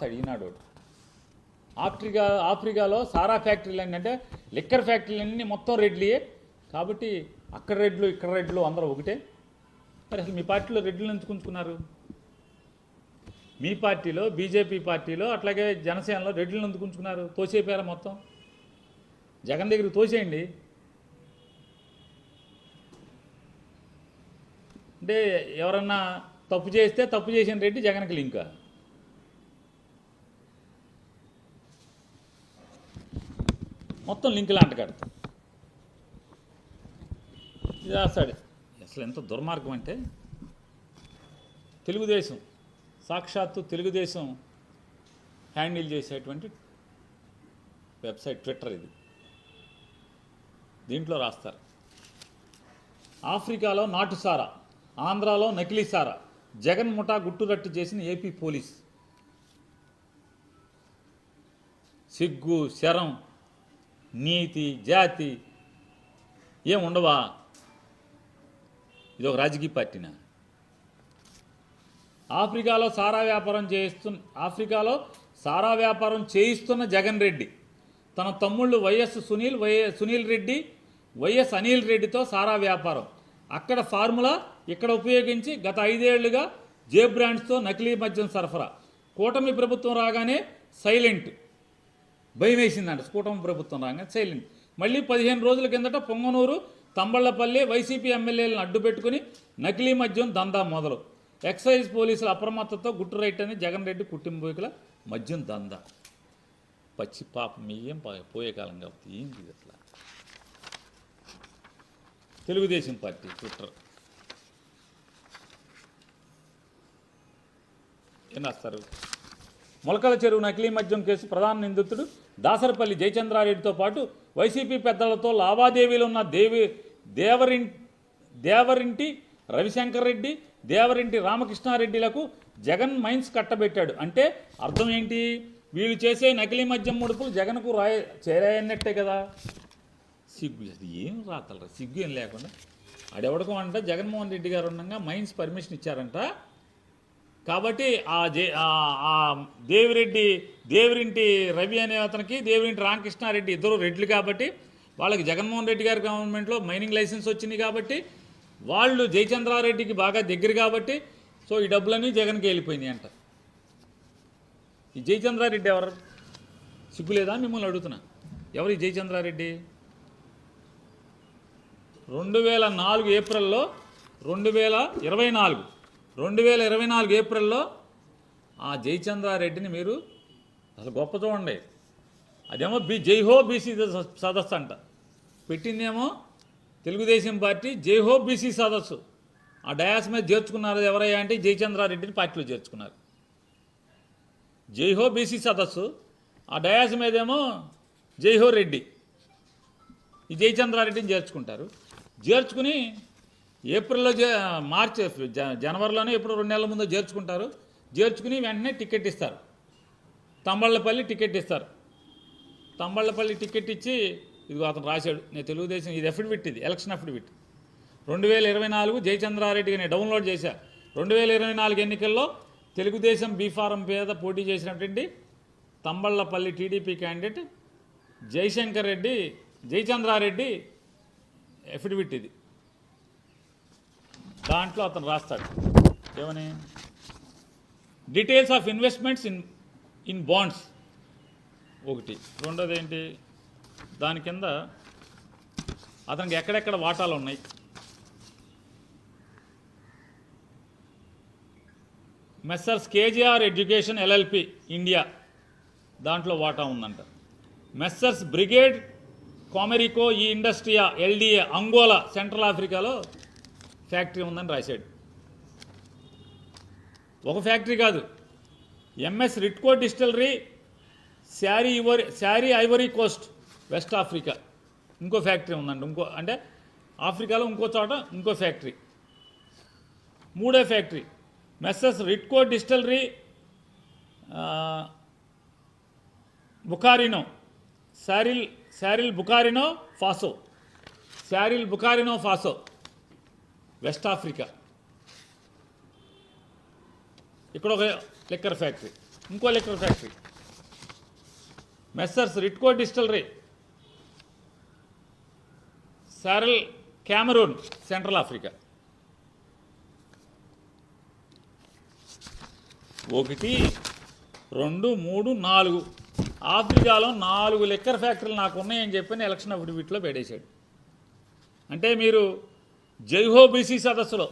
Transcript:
రాస్తాడు ఈనాడు. ఆఫ్రికాలో సారా ఫ్యాక్టరీలు అంటే లిక్కర్ ఫ్యాక్టరీలన్నీ మొత్తం రెడ్లే కాబట్టి అక్కడ రెడ్లు ఇక్కడ రెడ్లు అందరూ ఒకటే. మరి అసలు మీ పార్టీలో రెడ్లను ఎందుకు ఉంచుకున్నారు? మీ పార్టీలో, బీజేపీ పార్టీలో, అట్లాగే జనసేనలో రెడ్లను ఎందుకు ఉంచుకున్నారు? తోసేపారా మొత్తం? జగన్ దగ్గరికి తోసేయండి. అంటే ఎవరన్నా తప్పు చేస్తే తప్పు చేసిన రెడ్డి జగన్కి లింకా? మొత్తం లింకులు అంటగడతాం. ఇది రాస్తాడు. అసలు ఎంత దుర్మార్గం అంటే తెలుగుదేశం, సాక్షాత్తు తెలుగుదేశం హ్యాండిల్ చేసేటువంటి వెబ్సైట్ ట్విట్టర్ ఇది. దీంట్లో రాస్తారు, ఆఫ్రికాలో నాటు సారా, ఆంధ్రాలో నకిలీ సారా, జగన్ ముఠా గుట్టురట్టు చేసిన ఏపీ పోలీస్. సిగ్గు, శరం, నీతి, జాతి ఏం ఉండవా? ఇది ఒక రాజకీయ పార్టీనా? ఆఫ్రికాలో సారా వ్యాపారం చేయిస్తున్న జగన్ రెడ్డి తన తమ్ముళ్ళు సునీల్ రెడ్డి, వైఎస్ అనిల్ రెడ్డితో సారా వ్యాపారం. అక్కడ ఫార్ములా ఇక్కడ ఉపయోగించి గత 5 ఏళ్లుగా జే బ్రాండ్స్తో నకిలీ మద్యం సరఫరా. కూటమి ప్రభుత్వం రాగానే సైలెంట్. భయం వేసిందంట కూటమి ప్రభుత్వం రాగానే సైలెంట్. మళ్ళీ 15 రోజుల కిందట పొంగనూరు, తంబళ్లపల్లి వైసీపీ ఎమ్మెల్యేలను అడ్డుపెట్టుకుని నకిలీ మద్యం దందా మొదలు. ఎక్సైజ్ పోలీసుల అప్రమత్తతో గుట్టు రైట్ అని జగన్ రెడ్డి కుటుంబీకుల మద్యం దందా. పచ్చి పాపం ఏం పోయే కాలం కాబట్టి ఏంటి అట్లా? తెలుగుదేశం పార్టీ ట్విట్టర్ ఏం రాస్తారు? మొలకల చెరువు నకిలీ మద్యం కేసు ప్రధాన నిందితుడు దాసరపల్లి జయచంద్రారెడ్డితో పాటు వైసీపీ పెద్దలతో లావాదేవీలు ఉన్న దేవరింటి రవిశంకర్ రెడ్డి, దేవరింటి రామకృష్ణారెడ్డిలకు జగన్ మైన్స్ కట్టబెట్టాడు. అంటే అర్థం ఏంటి? వీళ్ళు చేసే నకిలీ మద్యం ముడుపులు జగన్కు చేరాయన్నట్టే కదా. సిగ్గు ఏం రాతలరా, సిగ్గు ఏం లేకుండా. ఆడెవడకం అంట జగన్మోహన్ రెడ్డి గారు ఉండగా మైన్స్ పర్మిషన్ ఇచ్చారంట. కాబట్టి ఆ దేవిరింటి రవి అనే అతనికి, దేవిరింటి రామకృష్ణారెడ్డి ఇద్దరు రెడ్లు కాబట్టి వాళ్ళకి జగన్మోహన్ రెడ్డి గారి గవర్నమెంట్లో మైనింగ్ లైసెన్స్ వచ్చింది కాబట్టి వాళ్ళు జయచంద్రారెడ్డికి బాగా దగ్గర కాబట్టి సో ఈ డబ్బులన్నీ జగన్కి వెళ్ళిపోయినాయి అంట. ఈ జయచంద్రారెడ్డి ఎవరు? సిగ్గులేదా మిమ్మల్ని అడుగుతున్నా? ఎవరు ఈ జయచంద్రారెడ్డి? 2024 ఏప్రిల్లో 2024 ఏప్రిల్లో ఆ జయచంద్రారెడ్డిని మీరు అసలు గొప్ప చూడండి. అదేమో జైహో బీసీ సదస్సు అంట పెట్టిందేమో తెలుగుదేశం పార్టీ. జైహో బీసీ సదస్సు ఆ డయాస్ మీద చేర్చుకున్నారు ఎవరయ్యా అంటే జయచంద్రారెడ్డిని పార్టీలో చేర్చుకున్నారు. జైహో బీసీ సదస్సు ఆ డయాస్ మీదేమో జైహో రెడ్డి, ఈ జయచంద్రారెడ్డిని చేర్చుకుంటారు. చేర్చుకుని ఏప్రిల్లో జనవరిలోనే ఎప్పుడు 2 నెలల ముందు చేర్చుకుంటారు. చేర్చుకుని వెంటనే టికెట్ ఇస్తారు. తంబళ్లపల్లి టికెట్ ఇస్తారు. తంబళ్లపల్లి టికెట్ ఇచ్చి ఇదిగో అతను రాశాడు, నేను తెలుగుదేశం, ఇది అఫిడవిట్, ఇది ఎలక్షన్ అఫిడవిట్. 2024 జయచంద్రారెడ్డికి నేను డౌన్లోడ్ చేశా. 2024 ఎన్నికల్లో తెలుగుదేశం బీఫారం పేద పోటీ చేసినటువంటి తంబళ్లపల్లి టీడీపీ క్యాండిడేట్ జయచంద్రారెడ్డి అఫిడవిట్ ఇది. దాంట్లో అతను రాస్తాడు ఏమని? Details of investments in bonds ఒకటి. రెండోది ఏంటి? దాని కింద అతనికి ఎక్కడెక్కడ వాటాలు ఉన్నాయి, Messrs KGR Education LLP India దాంట్లో వాటా ఉందంట. Messrs Brigade Comercio E Industria LDA Angola Central ఆఫ్రికాలో ఫ్యాక్టరీ ఉందని రాశాడు. ఒక ఫ్యాక్టరీ కాదు, MS Ritco Distillery SARL Ivory Coast West Africa ఇంకో ఫ్యాక్టరీ ఉందండి. అంటే ఆఫ్రికాలో ఇంకో చోట ఇంకో ఫ్యాక్టరీ. మూడో factory Messrs Ritco Distillery Burkina SARL Burkina Faso West Africa. ఇక్కడ ఒక లిక్కర్ ఫ్యాక్టరీ. ఇంకో liquor factory. Messrs Ritco Distillery, SARL Cameroon, Central Africa. 1 2 3 4 ఆఫ్రికాలో 4 లిక్కర్ ఫ్యాక్టరీలు నాకు ఉన్నాయని చెప్పని ఎలక్షన్ అఫిడవిట్లో పెట్టేశాడు. అంటే మీరు జైహో బీసీ సదస్సులో